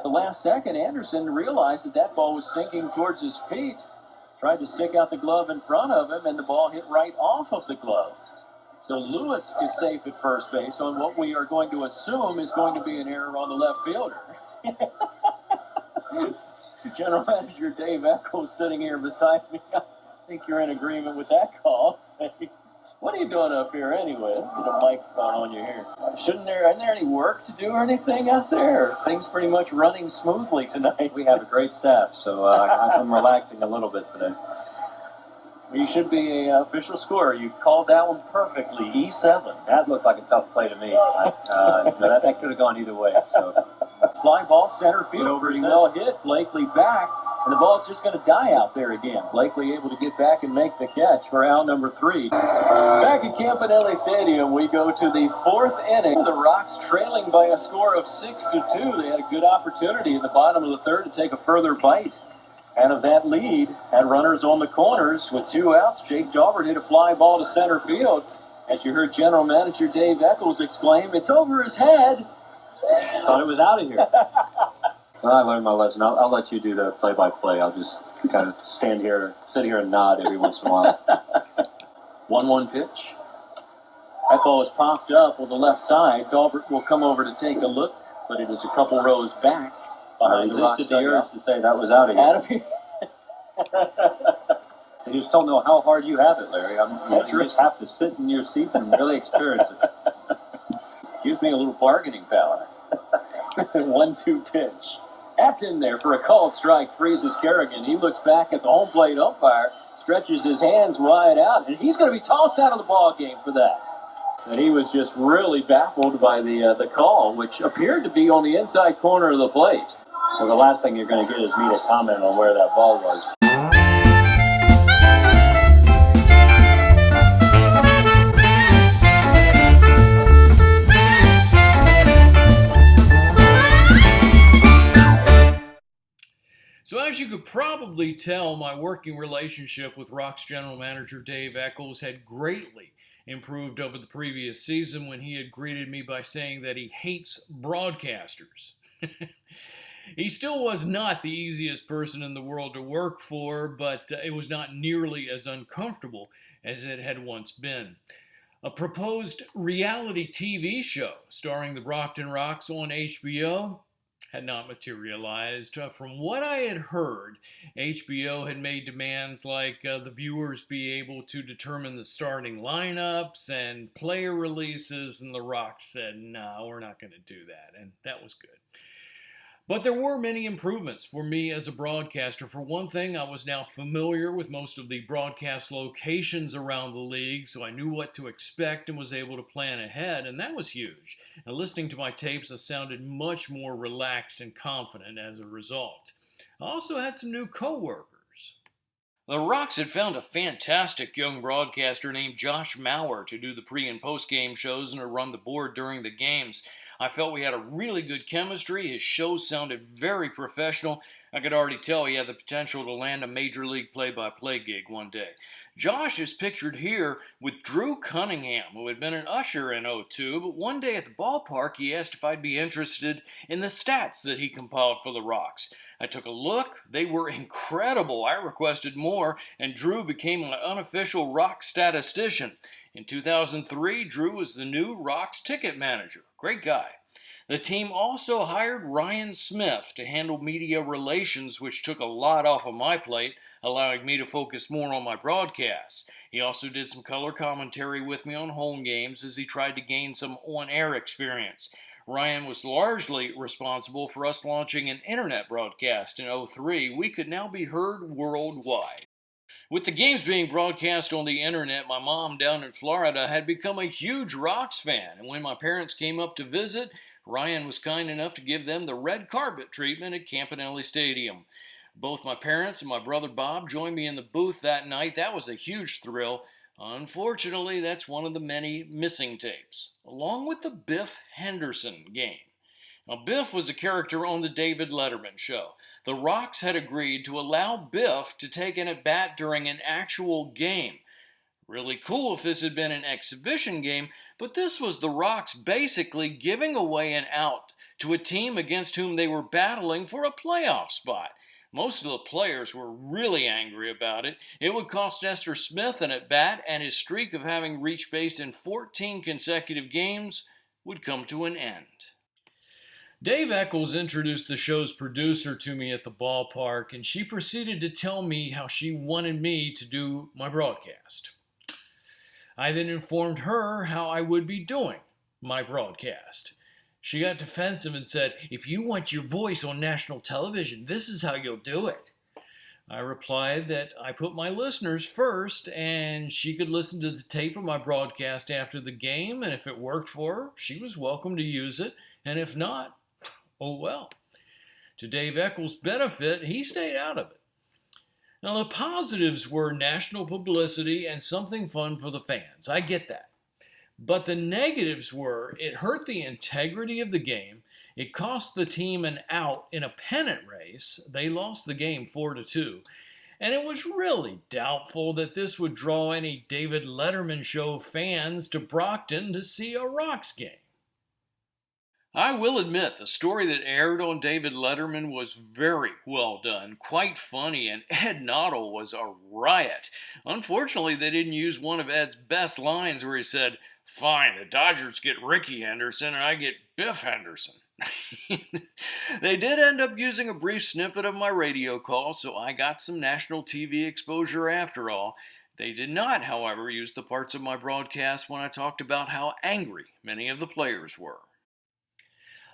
the last second, Anderson realized that that ball was sinking towards his feet, tried to stick out the glove in front of him, and the ball hit right off of the glove. So Lewis is safe at first base on what we are going to assume is going to be an error on the left fielder. General Manager Dave Eccles sitting here beside me. I think you're in agreement with that call. What are you doing up here anyway? Let's get a microphone on you here. Isn't there any work to do or anything out there? Things pretty much running smoothly tonight. We have a great staff, so I'm relaxing a little bit today. You should be an official scorer. You called that one perfectly. E7. That looked like a tough play to me. That could have gone either way. So, fly ball center field. Pretty well hit. Blakely back, and the ball's just going to die out there again. Blakely able to get back and make the catch for out number 3. Back at Campanelli Stadium, we go to the 4th inning. The Rox trailing by a score of 6-2. They had a good opportunity in the bottom of the 3rd to take a further bite out of that lead. Had runners on the corners with 2 outs. Jake Daubert hit a fly ball to center field. As you heard General Manager Dave Eccles exclaim, "It's over his head." Thought it was out of here. Well, I learned my lesson. I'll let you do the play-by-play. I'll just kind of sit here and nod every once in a while. 1-1 pitch. That ball is popped up on the left side. Daubert will come over to take a look, but it is a couple rows back. I resisted the urge to say that was out of here. You just don't know how hard you have it, Larry. You just have to sit in your seat and really experience it. Gives me a little bargaining power. 1-2 pitch. That's in there for a called strike. Freezes Kerrigan. He looks back at the home plate umpire, stretches his hands wide out, and he's going to be tossed out of the ball game for that. And he was just really baffled by the call, which appeared to be on the inside corner of the plate. So the last thing you're going to get is me to comment on where that ball was. So as you could probably tell, my working relationship with Rox general manager Dave Eccles had greatly improved over the previous season when he had greeted me by saying that he hates broadcasters. He still was not the easiest person in the world to work for, but it was not nearly as uncomfortable as it had once been. A proposed reality TV show starring the Brockton Rox on HBO had not materialized. From what I had heard, HBO had made demands like the viewers be able to determine the starting lineups and player releases, and the Rox said, "No, we're not going to do that," and that was good. But there were many improvements for me as a broadcaster. For one thing, I was now familiar with most of the broadcast locations around the league, so I knew what to expect and was able to plan ahead, and that was huge. And listening to my tapes, I sounded much more relaxed and confident as a result. I also had some new co-workers. The Rox had found a fantastic young broadcaster named Josh Maurer to do the pre- and post-game shows and to run the board during the games. I felt we had a really good chemistry. His shows sounded very professional. I could already tell he had the potential to land a major league play-by-play gig one day. Josh is pictured here with Drew Cunningham, who had been an usher in '02, but one day at the ballpark he asked if I'd be interested in the stats that he compiled for the Rox. I took a look. They were incredible. I requested more, and Drew became my unofficial Rox statistician. In 2003, Drew was the new Rox ticket manager. Great guy. The team also hired Ryan Smith to handle media relations, which took a lot off of my plate, allowing me to focus more on my broadcasts. He also did some color commentary with me on home games as he tried to gain some on-air experience. Ryan was largely responsible for us launching an internet broadcast in '03. We could now be heard worldwide. With the games being broadcast on the internet, my mom down in Florida had become a huge Rox fan, and when my parents came up to visit, Ryan was kind enough to give them the red carpet treatment at Campanelli Stadium. Both my parents and my brother Bob joined me in the booth that night. That was a huge thrill. Unfortunately, that's one of the many missing tapes, along with the Biff Henderson game. Now, Biff was a character on the David Letterman show. The Rox had agreed to allow Biff to take an at-bat during an actual game. Really cool if this had been an exhibition game, but this was the Rox basically giving away an out to a team against whom they were battling for a playoff spot. Most of the players were really angry about it. It would cost Nestor Smith an at-bat, and his streak of having reached base in 14 consecutive games would come to an end. Dave Eccles introduced the show's producer to me at the ballpark, and she proceeded to tell me how she wanted me to do my broadcast. I then informed her how I would be doing my broadcast. She got defensive and said, "If you want your voice on national television, this is how you'll do it." I replied that I put my listeners first, and she could listen to the tape of my broadcast after the game, and if it worked for her, she was welcome to use it, and if not, oh well. To Dave Eccles' benefit, he stayed out of it. Now, the positives were national publicity and something fun for the fans. I get that. But the negatives were it hurt the integrity of the game. It cost the team an out in a pennant race. They lost the game 4-2. And it was really doubtful that this would draw any David Letterman show fans to Brockton to see a Rox game. I will admit the story that aired on David Letterman was very well done, quite funny, and Ed Noddle was a riot. Unfortunately, they didn't use one of Ed's best lines where he said, "Fine, the Dodgers get Ricky Henderson and I get Biff Henderson." They did end up using a brief snippet of my radio call, so I got some national TV exposure after all. They did not, however, use the parts of my broadcast when I talked about how angry many of the players were.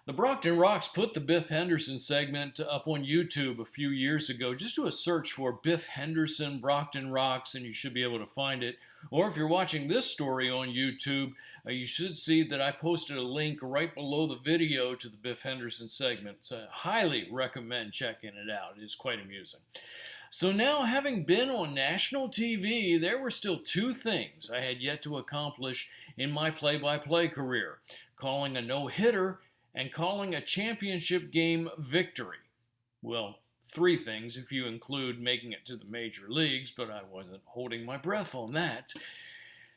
The Brockton Rox put the Biff Henderson segment up on YouTube a few years ago. Just do a search for Biff Henderson, Brockton Rox, and you should be able to find it. Or if you're watching this story on YouTube, you should see that I posted a link right below the video to the Biff Henderson segment. So I highly recommend checking it out. It is quite amusing. So now, having been on national TV, there were still two things I had yet to accomplish in my play-by-play career: calling a no-hitter and calling a championship game victory. Well, three things if you include making it to the major leagues, but I wasn't holding my breath on that.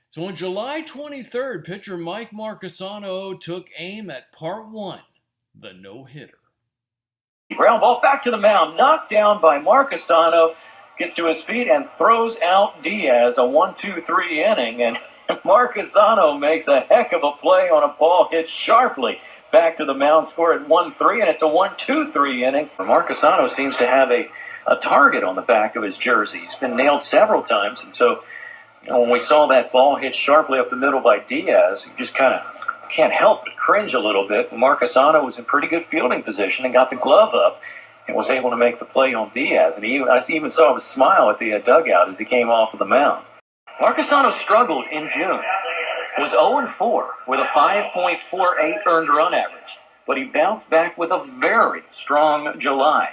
So on July 23rd, pitcher Mike Marchesano took aim at part one, the no-hitter. Ground ball back to the mound, knocked down by Marchesano, gets to his feet and throws out Diaz, a 1-2-3 inning, and Marchesano makes a heck of a play on a ball hit sharply back to the mound, score at 1-3, and it's a 1-2-3 inning. Marchesano seems to have a target on the back of his jersey. He's been nailed several times, and so when we saw that ball hit sharply up the middle by Diaz, you just kind of can't help but cringe a little bit. Marchesano was in pretty good fielding position and got the glove up and was able to make the play on Diaz. And I even saw him smile at the dugout as he came off of the mound. Marchesano struggled in June. Was 0-4 with a 5.48 earned run average, but he bounced back with a very strong July.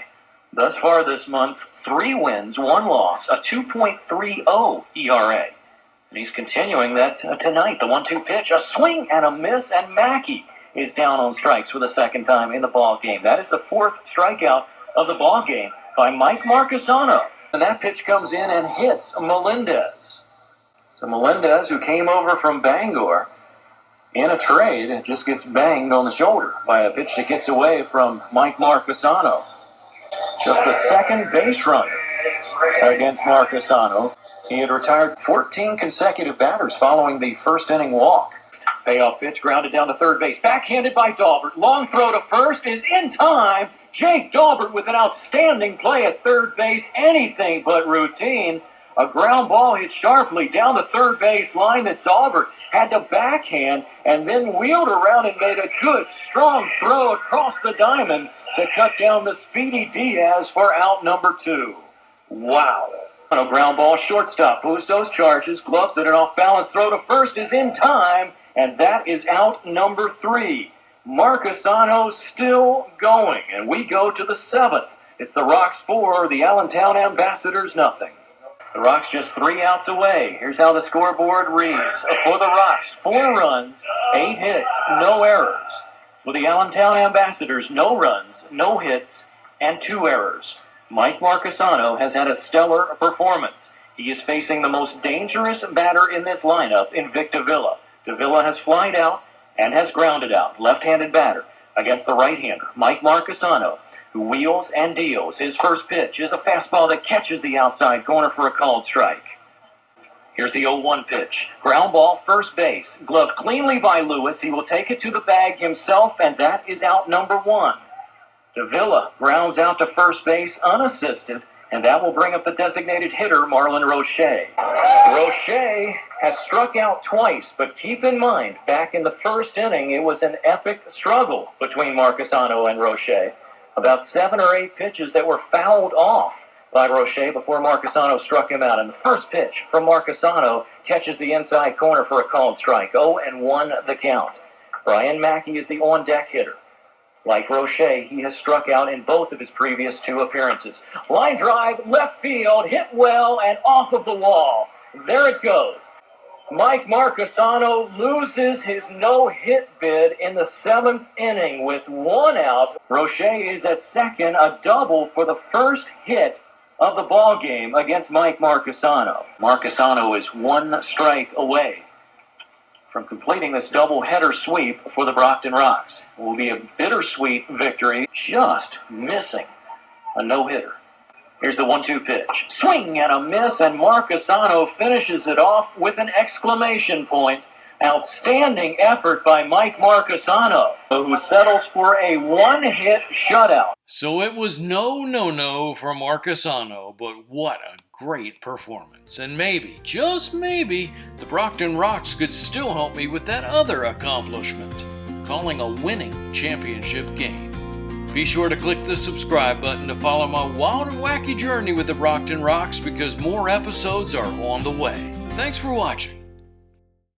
Thus far this month, 3 wins, 1 loss, a 2.30 ERA. And he's continuing that tonight. The 1-2 pitch, a swing and a miss, and Mackey is down on strikes for the second time in the ball game. That is the 4th strikeout of the ball game by Mike Marchesano. And that pitch comes in and hits Melendez. So Melendez, who came over from Bangor in a trade, just gets banged on the shoulder by a pitch that gets away from Mike Marchesano. Just the second base run against Marchesano. He had retired 14 consecutive batters following the first inning walk. Payoff pitch grounded down to third base. Backhanded by Daubert. Long throw to first is in time. Jake Daubert with an outstanding play at third base. Anything but routine. A ground ball hit sharply down the third base line that Daubert had to backhand and then wheeled around and made a good, strong throw across the diamond to cut down the speedy Diaz for out number 2. Wow. A ground ball shortstop. Bustos charges, gloves it, an off-balance throw to first is in time, and that is out number 3. Marchesano still going, and we go to the 7th. It's the Rox 4, the Allentown Ambassadors nothing. The Rox just 3 outs away. Here's how the scoreboard reads. For the Rox, 4 runs, 8 hits, no errors. For the Allentown Ambassadors, no runs, no hits, and 2 errors. Mike Marchesano has had a stellar performance. He is facing the most dangerous batter in this lineup in Vic Davila. Davila has flied out and has grounded out. Left-handed batter. against the right-hander, Mike Marcusano, who wheels and deals. His first pitch is a fastball that catches the outside corner for a called strike. Here's the 0-1 pitch. Ground ball, first base. Gloved cleanly by Lewis. He will take it to the bag himself, and that is out number 1. Davila grounds out to first base unassisted, and that will bring up the designated hitter, Marlon Roche. Roche has struck out twice, but keep in mind, back in the first inning, it was an epic struggle between Marcusano and Roche. About 7 or 8 pitches that were fouled off by Roche before Marcusano struck him out. And the first pitch from Marcusano catches the inside corner for a called strike. 0-1 the count. Brian Mackey is the on-deck hitter. Like Roche, he has struck out in both of his previous 2 appearances. Line drive, left field, hit well, and off of the wall. There it goes. Mike Marcusano loses his no-hit bid in the 7th inning with 1 out. Roche is at second, a double for the first hit of the ball game against Mike Marcusano. Marcusano is 1 strike away from completing this double-header sweep for the Brockton Rox. It will be a bittersweet victory, just missing a no-hitter. Here's the 1-2 pitch. Swing and a miss, and Marcusano finishes it off with an exclamation point. Outstanding effort by Mike Marcusano, who settles for a 1-hit shutout. So it was no for Marcusano, but what a great performance. And maybe, just maybe, the Brockton Rox could still help me with that other accomplishment, calling a winning championship game. Be sure to click the subscribe button to follow my wild and wacky journey with the Brockton Rox, because more episodes are on the way. Thanks for watching.